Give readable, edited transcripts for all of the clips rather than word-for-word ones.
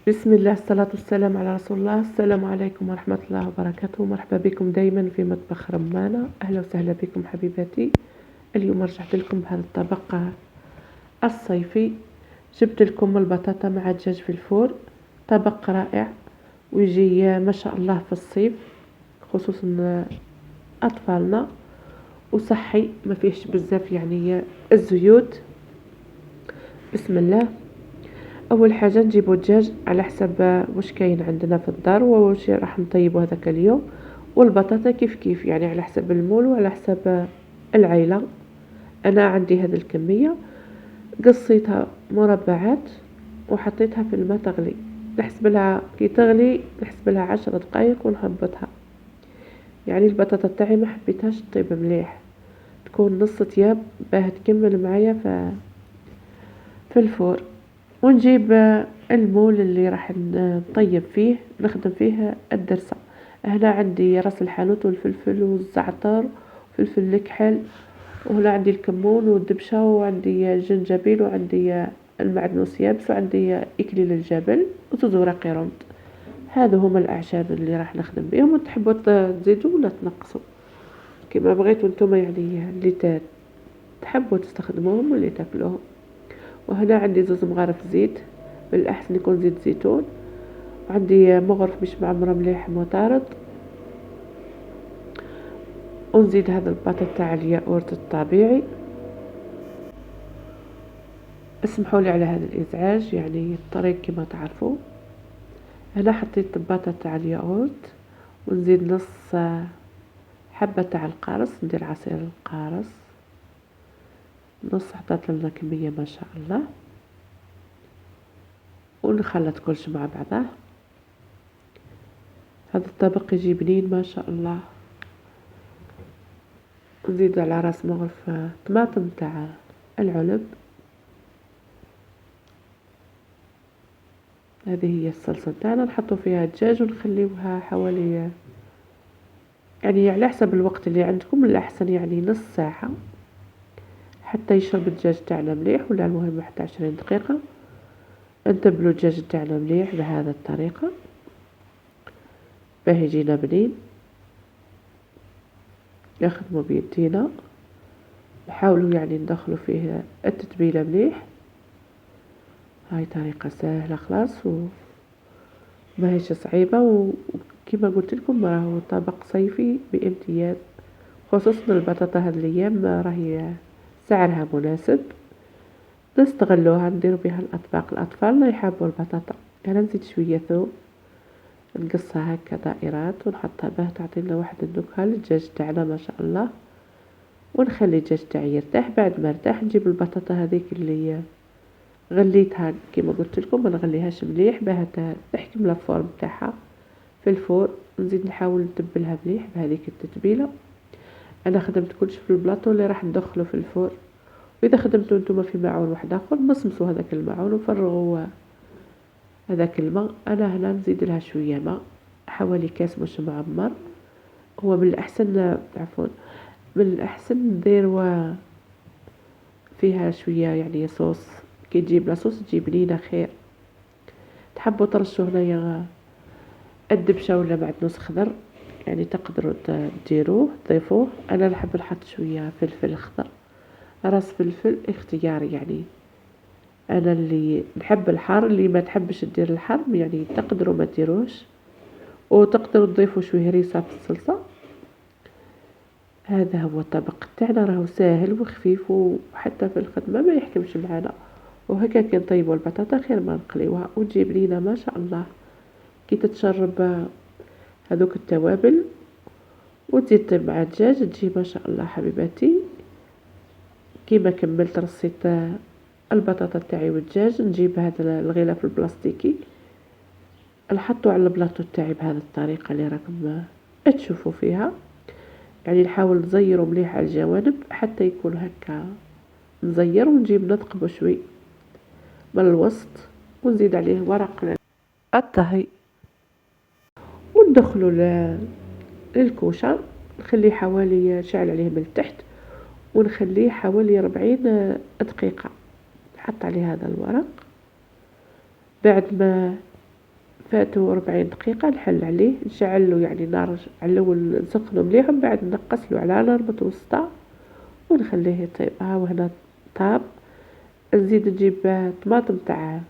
بسم الله، الصلاة والسلام على رسول الله. السلام عليكم ورحمة الله وبركاته. مرحبا بكم دايما في مطبخ رمانة. أهلا وسهلا بكم حبيباتي. اليوم رجعت لكم بهذا الطبق الصيفي. جبت لكم البطاطا مع الدجاج في الفور. طبق رائع ويجي ما شاء الله في الصيف، خصوصا أطفالنا، وصحي ما فيهش بزاف يعني الزيوت. بسم الله. اول حاجه نجيبو الدجاج على حسب واش كاين عندنا في الدار وواش راح نطيبو هذاك اليوم، والبطاطا كيف كيف يعني على حسب المول وعلى حسب العيله. انا عندي هذه الكميه، قصيتها مربعات وحطيتها في الماء تغلي. نحسب لها كي تغلي، نحسب لها 10 دقائق ونهبطها. يعني البطاطا تاعي ما حبيتهاش تطيب مليح، تكون نص طياب باه تكمل معايا في الفور. ونجيب المول اللي راح نطيب فيه، نخدم فيه الدرسة. هنا عندي راس الحانوت والفلفل والزعتر وفلفل الكحل، وهنا عندي الكمون والدبشة، وعندي الجنجبيل، وعندي المعدنوس يابس، وعندي إكليل الجبل وزوز ورق رند. هذا هما الأعشاب اللي راح نخدم بهم، وتحبوا تزيدوا ولا تنقصوا كما بغيتوا نتوما، يعني اللي تحبوا تستخدموهم واللي تاكلوهم. وهنا عندي زوز مغارف زيت، بالأحسن يكون زيت زيتون. وعندي مغرف مش معمرة مليح مطارد. ونزيد هذا الباطا تاع الياغورت الطبيعي. اسمحوا لي على هذا الازعاج، يعني الطريق كما تعرفوا. هنا حطيت الباطا تاع الياغورت، ونزيد نص حبة تاع القارص، ندير عصير القارص نص. حطيت لنا كمية ما شاء الله، ونخلط كلش مع بعضه. هذا الطبق يجي بنين ما شاء الله. نزيد على راس مغرف طماطم تاع العلب. هذه هي الصلصة تاعنا، نحطو فيها الدجاج ونخليوها حوالي، يعني على حسب الوقت اللي عندكم، الأحسن يعني نص ساعة حتى يشرب الدجاج تاعنا مليح، ولا المهم حتى 20 دقيقة. نتبلو الدجاج تاعنا مليح بهذا الطريقة باه يجينا بنين. نخدمو بيدينا، نحاولوا يعني ندخلوا فيه التتبيلة مليح. هاي طريقة سهلة خلاص وما هيش صعيبة، وكما قلت لكم راهو طبق صيفي بامتياز، خصوصا البطاطا هاد الايام راهي سعرها مناسب. نستغلوها نديرو بها الاطباق. الاطفال اللي يحبوا البطاطا، انا نزيد شوية ثوم، نقصها هكا دائرات ونحطها باه تعطينا واحد النكهة للدجاج تاعنا ما شاء الله. ونخلي الدجاج تاعي يرتاح. بعد ما ارتاح نجيب البطاطا هذيك اللي غليتها كما قلت لكم، ما نغليهاش مليح باه تحكم الفورم تاعها في الفور. نزيد نحاول نتبلها مليح بهذيك التتبيله. انا خدمت كلش في البلاطو اللي راح ندخله في الفور. واذا خدمتوا نتوما في معون واحد اخر، مصمصوا هذاك المعون وفرغوا هذاك الماء. انا هنا نزيد لها شويه ماء، حوالي كاس مش معمر. هو من الاحسن، عفوا، من الاحسن ندير فيها شويه يعني صوص. كي تجيب لاصوص تجيب بنينه خير. تحبوا ترشوا هنايا الدبشه ولا معدنوس خضر، يعني تقدروا تديروه تضيفوه. انا نحب نحط شويه فلفل اخضر، راس فلفل اختياري يعني. انا اللي نحب الحار، اللي ما تحبش تدير الحار يعني تقدروا ما تديروش. وتقدروا تضيفوا شويه هريسه في الصلصه. هذا هو الطبق تاعنا، راهو ساهل وخفيف، وحتى في الخدمه ما يحكمش معنا. وهكا كي نطيبوا البطاطا خير ما نقليوها وتجيب لينا ما شاء الله. كي تتشرب هذوك التوابل وتزيد مع الدجاج تجي ما شاء الله حبيباتي. كيما كملت رصيت البطاطا تاعي والدجاج، نجيب هذا الغلاف البلاستيكي نحطو على البلاطو تاعي بهذه الطريقه اللي راكم تشوفوا فيها. يعني نحاول نزيرو مليح على الجوانب حتى يكون هكا مزير. ونجيب نثقبو شوي من الوسط، ونزيد عليه ورق الطهي، وندخلو للكوشة. نخليه حوالي، شعل عليه من التحت، ونخليه حوالي 40 دقيقة. نحط عليه هذا الورق. بعد ما فاتوا 40 دقيقة نحل عليه، نشعل له يعني نار على الأول نسخنه مليح، ومن بعد نقص له على نار متوسطة ونخليه يطيب. ها وهنا طاب. نزيد نجيب طماطم تاع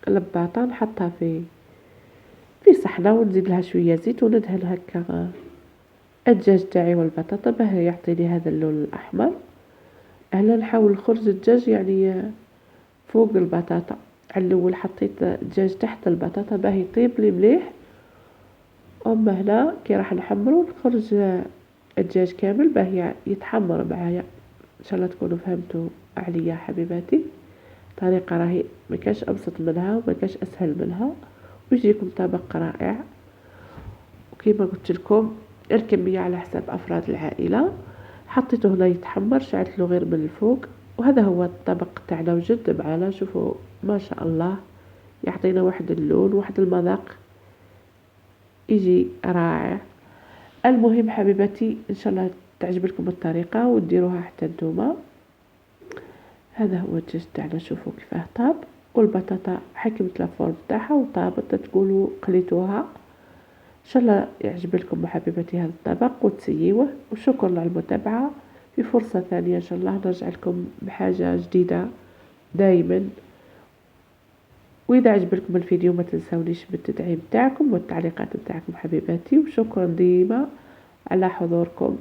لباطة نحطها في صحنة، ونزيد لها شوية زيت، وندهن هكا الدجاج تاعي والبطاطا باه يعطيني هذا اللون الأحمر. هنا نحاول نخرج الدجاج يعني فوق البطاطا. على الأول حطيت الدجاج تحت البطاطا باه يطيب لي مليح، أما هنا كي راح نحمرو نخرج الدجاج كامل باه يتحمر معايا. إن شاء الله تكونوا فهمتوا عليا حبيباتي. طريقة راهي مكاش أبسط منها ومكاش أسهل منها، ويجيكم طبق رائع. وكما قلت لكم الكمية على حساب أفراد العائلة. حطيته هنا يتحمر، شعلت له غير من الفوق، وهذا هو الطبق تاعنا وجد معنا. شوفوا ما شاء الله، يعطينا واحد اللون واحد المذاق يجي رائع. المهم حبيبتي ان شاء الله تعجبكم الطريقة وديروها حتى نتوما. هذا هو الدجاج تاعنا، شوفوا كيفاه طاب، والبطاطا حكمت الفرن تاعها وطابت تقولوا قليتوها. ان شاء الله يعجبكم حبيبتي هذا الطبق وتسيوه، وشكرا على المتابعة. في فرصة ثانية ان شاء الله نرجع لكم بحاجة جديدة دايما. واذا عجبكم الفيديو ما تنسونيش بالتدعيم تاعكم والتعليقات تاعكم حبيباتي، وشكرا ديما على حضوركم،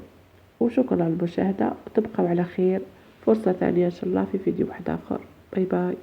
وشكرا على المشاهدة. تبقوا على خير. فرصة ثانية ان شاء الله في فيديو واحد اخر. باي باي.